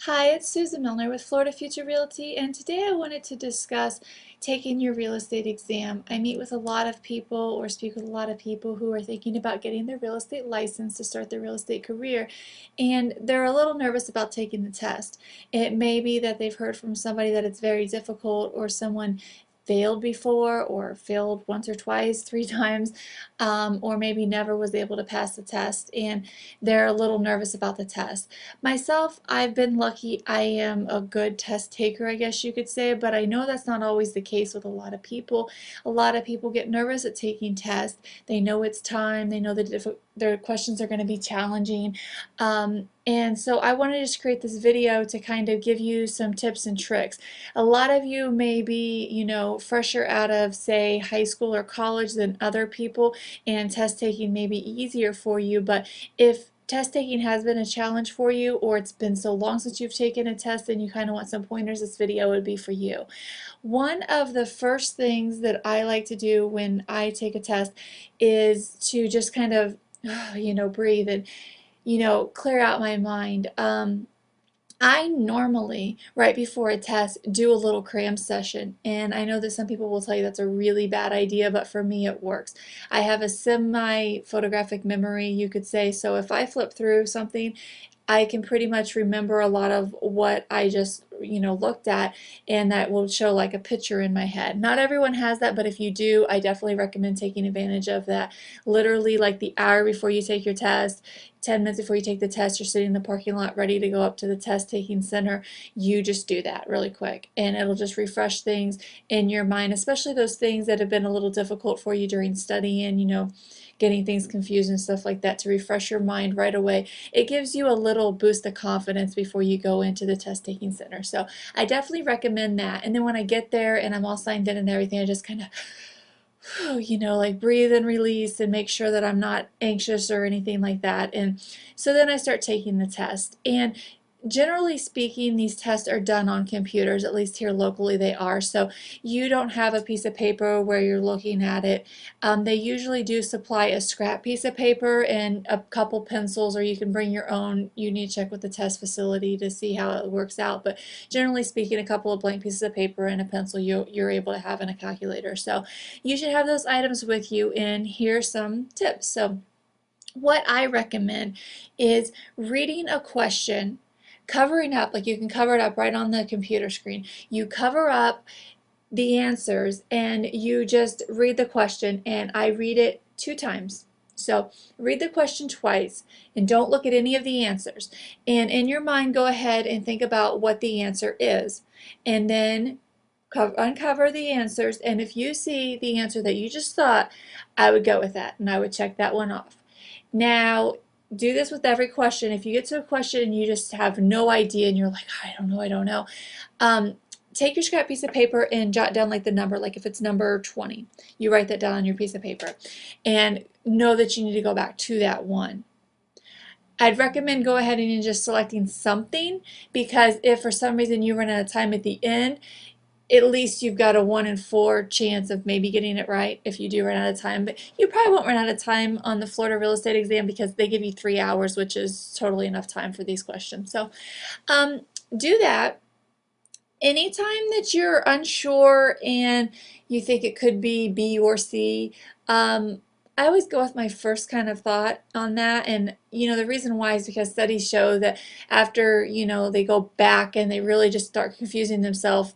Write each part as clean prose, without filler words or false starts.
Hi, it's Susan Milner with Florida Future Realty, and today I wanted to discuss taking your real estate exam. I meet with a lot of people or speak with a lot of people who are thinking about getting their real estate license to start their real estate career, and they're a little nervous about taking the test. It may be that they've heard from somebody that it's very difficult, or someone failed before or failed once or twice, three times, or maybe never was able to pass the test, and they're a little nervous about the test. Myself, I've been lucky. I am a good test taker, I guess you could say, but I know that's not always the case with a lot of people. A lot of people get nervous at taking tests. They know it's time, they know that their questions are going to be challenging. And so I wanted to just create this video to kind of give you some tips and tricks. A lot of you may be, fresher out of, say, high school or college than other people, and test taking may be easier for you, but if test taking has been a challenge for you, or it's been so long since you've taken a test and you kind of want some pointers, this video would be for you. One of the first things that I like to do when I take a test is to just kind of, breathe and, clear out my mind. I normally, right before a test, do a little cram session, and I know that some people will tell you that's a really bad idea, but for me it works. I have a semi-photographic memory, you could say, so if I flip through something, I can pretty much remember a lot of what I just, looked at, and that will show like a picture in my head. Not everyone has that, but if you do, I definitely recommend taking advantage of that. Literally, like the hour before you take your test, 10 minutes before you take the test, you're sitting in the parking lot ready to go up to the test taking center. You just do that really quick, and it'll just refresh things in your mind, especially those things that have been a little difficult for you during studying, getting things confused and stuff like that, to refresh your mind right away. It gives you a little boost of confidence before you go into the test taking center. So I definitely recommend that. And then when I get there and I'm all signed in and everything, I just kind of like breathe and release and make sure that I'm not anxious or anything like that. And so then I start taking the test. And generally speaking, these tests are done on computers, at least here locally they are. So you don't have a piece of paper where you're looking at it. They usually do supply a scrap piece of paper and a couple pencils, or you can bring your own. You need to check with the test facility to see how it works out. But generally speaking, a couple of blank pieces of paper and a pencil you're able to have in a calculator. So you should have those items with you, and here's some tips. So what I recommend is reading a question, covering up, like you can cover it up right on the computer screen. You cover up the answers and you just read the question, and I read it 2 times. So read the question twice and don't look at any of the answers. And in your mind, go ahead and think about what the answer is. And then uncover the answers. And if you see the answer that you just thought, I would go with that and I would check that one off. Now, do this with every question. If you get to a question and you just have no idea and you're like, I don't know, take your scrap piece of paper and jot down like the number, like if it's number 20, you write that down on your piece of paper and know that you need to go back to that one. I'd recommend go ahead and just selecting something, because if for some reason you run out of time at the end, at least you've got a 1 in 4 chance of maybe getting it right if you do run out of time. But you probably won't run out of time on the Florida real estate exam because they give you 3 hours, which is totally enough time for these questions. So do that. Anytime that you're unsure and you think it could be B or C, I always go with my first kind of thought on that. And, the reason why is because studies show that after, they go back and they really just start confusing themselves,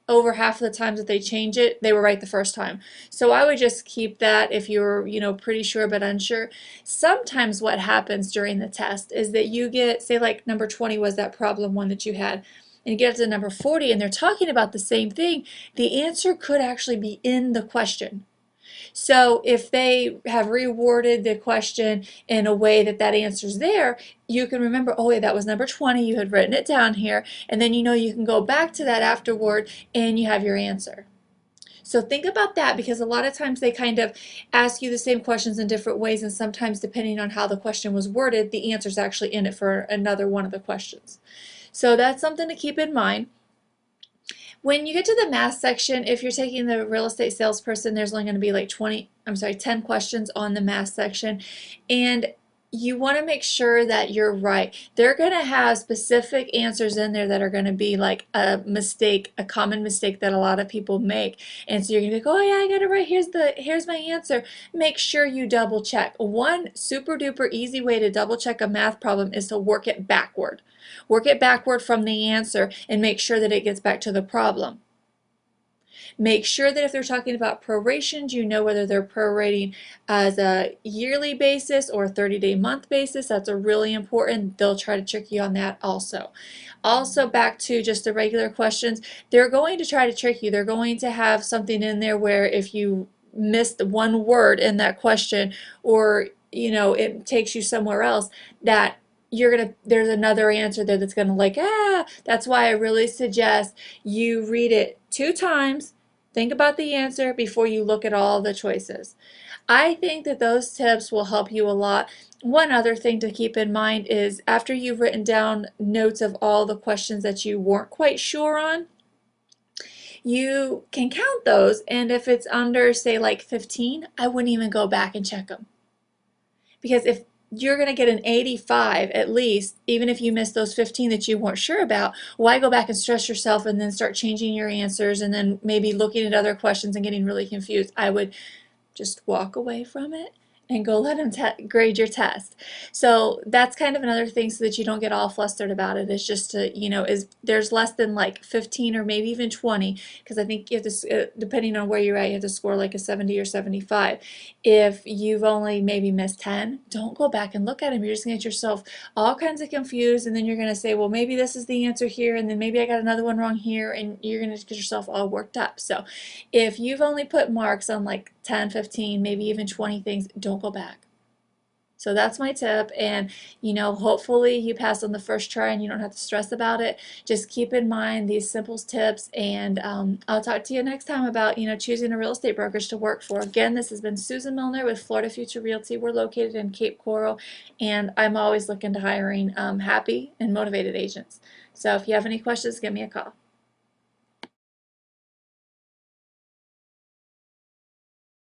over half of the times that they change it, they were right the first time. So I would just keep that if you're, pretty sure but unsure. Sometimes what happens during the test is that you get, say like number 20 was that problem one that you had, and you get to number 40 and they're talking about the same thing, the answer could actually be in the question. So if they have reworded the question in a way that that answer's there, you can remember, oh yeah, that was number 20, you had written it down here, and then you can go back to that afterward and you have your answer. So think about that, because a lot of times they kind of ask you the same questions in different ways, and sometimes depending on how the question was worded, the answer's actually in it for another one of the questions. So that's something to keep in mind. When you get to the math section, if you're taking the real estate salesperson, there's only going to be like 10 questions on the math section. And you want to make sure that you're right. They're going to have specific answers in there that are going to be like a mistake, a common mistake that a lot of people make. And so you're going to be like, oh yeah, I got it right. Here's my answer. Make sure you double check. One super duper easy way to double check a math problem is to work it backward. Work it backward from the answer and make sure that it gets back to the problem. Make sure that if they're talking about prorations, you know whether they're prorating as a yearly basis or a 30-day month basis. That's a really important. They'll try to trick you on that also. Also, back to just the regular questions, they're going to try to trick you. They're going to have something in there where if you missed one word in that question, or it takes you somewhere else, that there's another answer there that's gonna like, that's why I really suggest you read it 2 times. Think about the answer before you look at all the choices. I think that those tips will help you a lot. One other thing to keep in mind is after you've written down notes of all the questions that you weren't quite sure on, you can count those, and if it's under, say, like 15, I wouldn't even go back and check them. Because if you're going to get an 85 at least, even if you miss those 15 that you weren't sure about, why go back and stress yourself and then start changing your answers and then maybe looking at other questions and getting really confused? I would just walk away from it and go let them grade your test. So that's kind of another thing, so that you don't get all flustered about it, is just to, is there's less than like 15 or maybe even 20, because I think you have to, depending on where you're at, you have to score like a 70 or 75. If you've only maybe missed 10, don't go back and look at them. You're just going to get yourself all kinds of confused, and then you're going to say, well, maybe this is the answer here, and then maybe I got another one wrong here, and you're going to get yourself all worked up. So if you've only put marks on like 10, 15, maybe even 20 things, don't go back. So that's my tip, and hopefully you pass on the first try and you don't have to stress about it. Just keep in mind these simple tips, and I'll talk to you next time about choosing a real estate brokerage to work for. Again, this has been Susan Milner with Florida Future Realty. We're located in Cape Coral, and I'm always looking to hiring happy and motivated agents. So if you have any questions, give me a call.